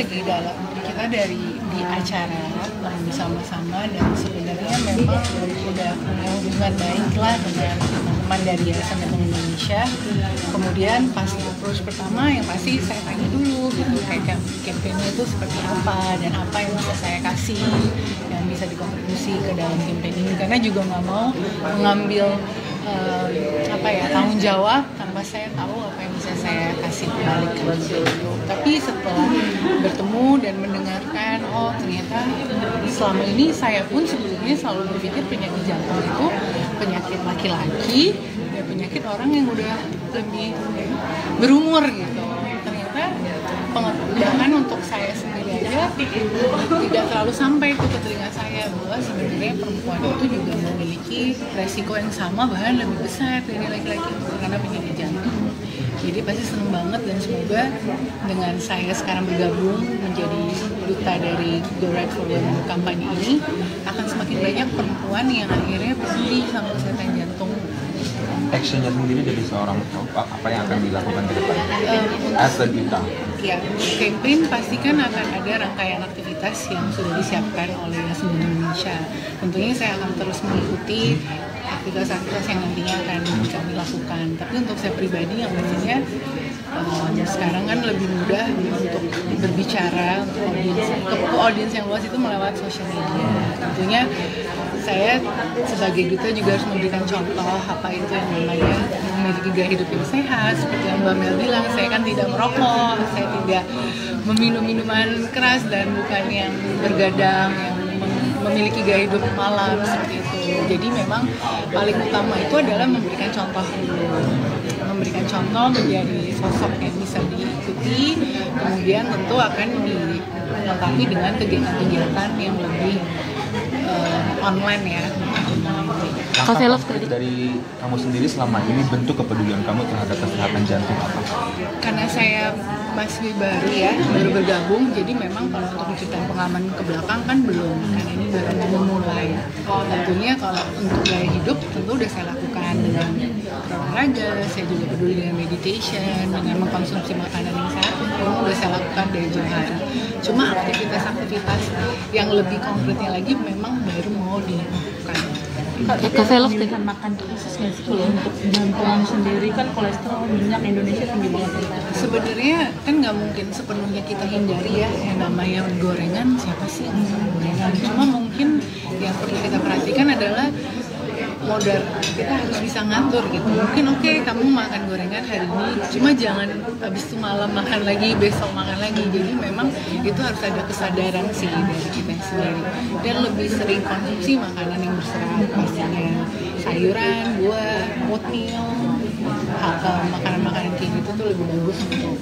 lagi kita di acara bersama-sama, dan sebenarnya memang udah punya hubungan baik lah dengan teman-teman dari Yayasan Jantung Indonesia. Kemudian pas approach pertama yang pasti saya tanya dulu gitu, kayak campaign-nya itu seperti apa dan apa yang bisa saya kasih yang bisa dikontribusi ke dalam campaign ini, karena juga nggak mau mengambil tanggung jawab tanpa saya tahu apa yang bisa saya kasih balik ke gitu. Tapi setelah bertemu dan mendengarkan, oh ternyata selama ini saya pun sebelumnya selalu berpikir penyakit jantung itu penyakit laki-laki dan penyakit orang yang udah lebih berumur gitu. Ternyata bahkan untuk saya sendiri aja tidak terlalu sampai itu ke telinga saya bahwa sebenarnya perempuan itu juga memiliki resiko yang sama, bahkan lebih besar dari laki-laki karena penyakit jantung. Jadi pasti seneng banget, dan semoga dengan saya sekarang bergabung menjadi duta dari Go Right for Women kampanye ini akan semakin banyak perempuan yang akhirnya peduli sama kesehatan jantung. Actionnya sendiri dari seorang apa yang akan dilakukan ke depan? As a duta. Ya, campaign pastikan akan ada rangkaian aktivitas yang sudah disiapkan oleh Yayasan Jantung Indonesia. Tentunya saya akan terus mengikuti aktivitas-aktivitas yang nantinya akan kami lakukan. Tapi untuk saya pribadi yang pastinya sekarang kan lebih mudah untuk berbicara ke audiens yang luas itu melewat sosial media. Tentunya saya sebagai duta juga harus memberikan contoh apa itu yang namanya memiliki gaya hidup yang sehat. Seperti yang Mbak Mel bilang, saya kan tidak merokok, saya tidak meminum minuman keras dan bukan yang bergadang, yang memiliki gaya hidup malam seperti itu. Jadi memang paling utama itu adalah memberikan contoh dulu, memberikan contoh menjadi sosok yang bisa diikuti, kemudian tentu akan dilengkapi dengan kegiatan-kegiatan yang lebih online ya. Kak Velov, dari kamu sendiri selama ini bentuk kepedulian kamu terhadap kesehatan jantung apa? Karena saya masih baru ya, baru bergabung, jadi memang kalau untuk menceritakan pengalaman ke belakang kan belum, karena ini baru memulai. Tentunya kalau untuk gaya hidup tentu udah saya lakukan dengan olahraga, saya juga peduli dengan meditation, dengan mengkonsumsi makanan yang sehat, itu udah saya lakukan dari jauh hari. Cuma aktivitas-aktivitas yang lebih konkretnya lagi memang baru mau dilakukan. Kak Velov, dengan makan khusus nggak sih kalau untuk jantung sendiri, kan kolesterol minyak Indonesia tinggi banget. Sebenarnya kan nggak mungkin sepenuhnya kita hindari ya yang namanya gorengan, siapa sih yang suka gorengan? Cuma mungkin yang perlu kita perhatikan adalah modal kita harus bisa ngatur gitu. Mungkin oke, kamu makan gorengan hari ini, cuma jangan habis itu malam makan lagi, besok makan lagi. Jadi memang itu harus ada kesadaran sih dari kita sendiri, dan lebih sering konsumsi makanan yang berserat, pastinya sayuran, buah, oatmeal, makanan-makanan kayak gitu tuh lebih bagus untuk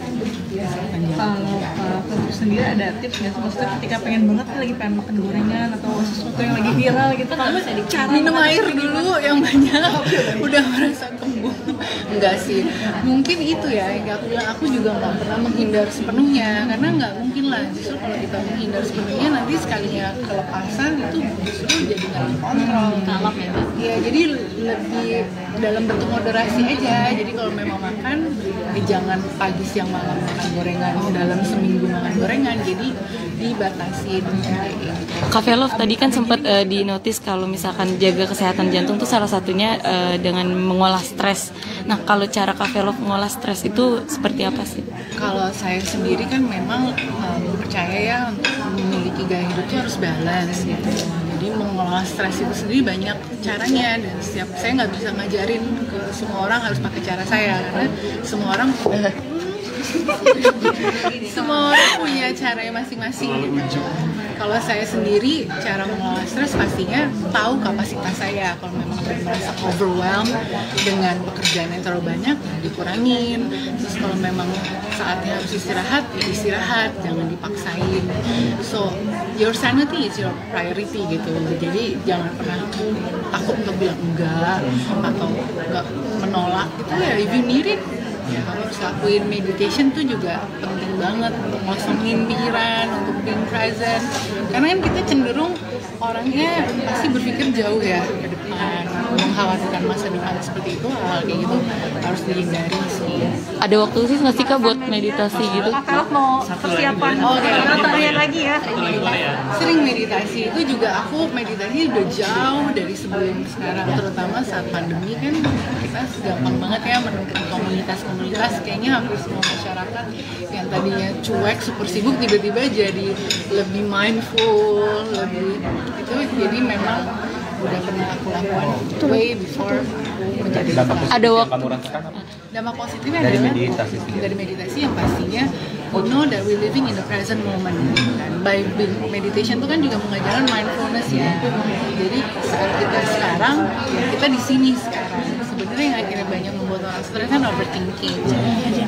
kesehatan jantung. Kalau untuk sendiri ada tips nggak sih? Maksudnya ketika pengen banget lagi pengen makan gorengan atau sesuatu yang lagi viral gitu, kamu bisa cara minum air dulu yang banyak, udah merasa kembung. Enggak sih, mungkin itu ya yang aku bilang, aku juga nggak pernah menghindar sepenuhnya, karena nggak mungkin lah. Justru kalau kita menghindar sepenuhnya, nanti sekalinya kelepasan itu justru jadi nggak dikontrol, kalap ya. Ya jadi lebih dalam bentuk moderasi aja. Jadi kalau memang makan, jangan pagi siang malam makan gorengan, dalam seminggu makan gorengan, jadi dibatasi. Kak Velov, tadi kan sempat dinotis kalau misalkan jaga kesehatan jantung tuh salah satunya dengan mengolah stres. Nah, kalau cara Kak Velov mengolah stres itu seperti apa sih? Kalau saya sendiri kan memang percaya ya, untuk memiliki gaya hidup itu harus balance gitu. Jadi mengolah stres itu sendiri banyak caranya, dan saya nggak bisa ngajarin ke semua orang harus pakai cara saya, karena semua orang punya caranya masing-masing gitu. Kalau saya sendiri, cara mengelola stres pastinya tahu kapasitas saya. Kalau memang merasa overwhelmed dengan pekerjaan yang terlalu banyak, dikurangin. Terus kalau memang saatnya harus istirahat, ya istirahat, jangan dipaksain. So, your sanity is your priority gitu. Jadi jangan pernah takut untuk bilang enggak atau enggak menolak gitu ya. If you need it, ya kamu harus lakuin. Meditation tuh juga penting banget untuk ngosongin pikiran, untuk being present. Karena kan kita cenderung orangnya pasti berpikir jauh ya ke depan, mengkhawatirkan masa depan seperti itu, hal kayak gitu harus dihindari sih. Ada waktu khusus nggak sih Kak buat meditasi gitu? Kalau mau persiapan nontonnya lagi ya. Sering meditasi, itu juga aku meditasi udah jauh dari sebelum sekarang, terutama saat pandemi kan kita gampang banget ya menemukan komunitas-komunitas, kayaknya hampir semua masyarakat yang tadinya cuek, super sibuk tiba-tiba jadi lebih mindful, lebih itu, jadi memang udah pernah aku lakukan way before aku menjadi Dampak positif Ada yang waktu- kamu rasakan apa? dampak positifnya Dari adalah meditasi sendiri. dari meditasi yang pastinya we know that we living in the present moment, dan by meditation itu kan juga mengajarkan mindfulness ya. Jadi saat kita sekarang ya kita di sini sekarang. Sebenarnya yang akhirnya banyak membuat orang stres kan overthinking.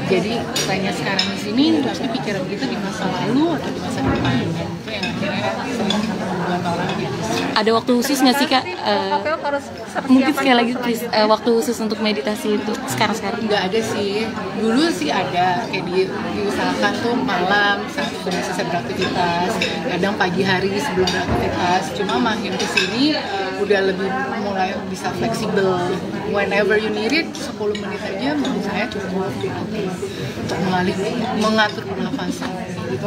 Jadi tanya sekarang di sini, tapi pikiran kita di masa lalu atau di masa depan, dan itu yang akhirnya sering membuat orang jadi stres. Ada waktu khusus nggak sih Kak? Kakak harus Mungkin sekali lagi please, waktu khusus untuk meditasi itu sekarang. Nggak ada sih, dulu sih ada kayak diusahakan tuh malam saat sudah selesai beraktivitas, kadang pagi hari sebelum beraktivitas. Cuma makin kesini udah lebih mulai bisa fleksibel, whenever you need it, 10 menit aja menurut saya cukup untuk mengatur pernafasan gitu.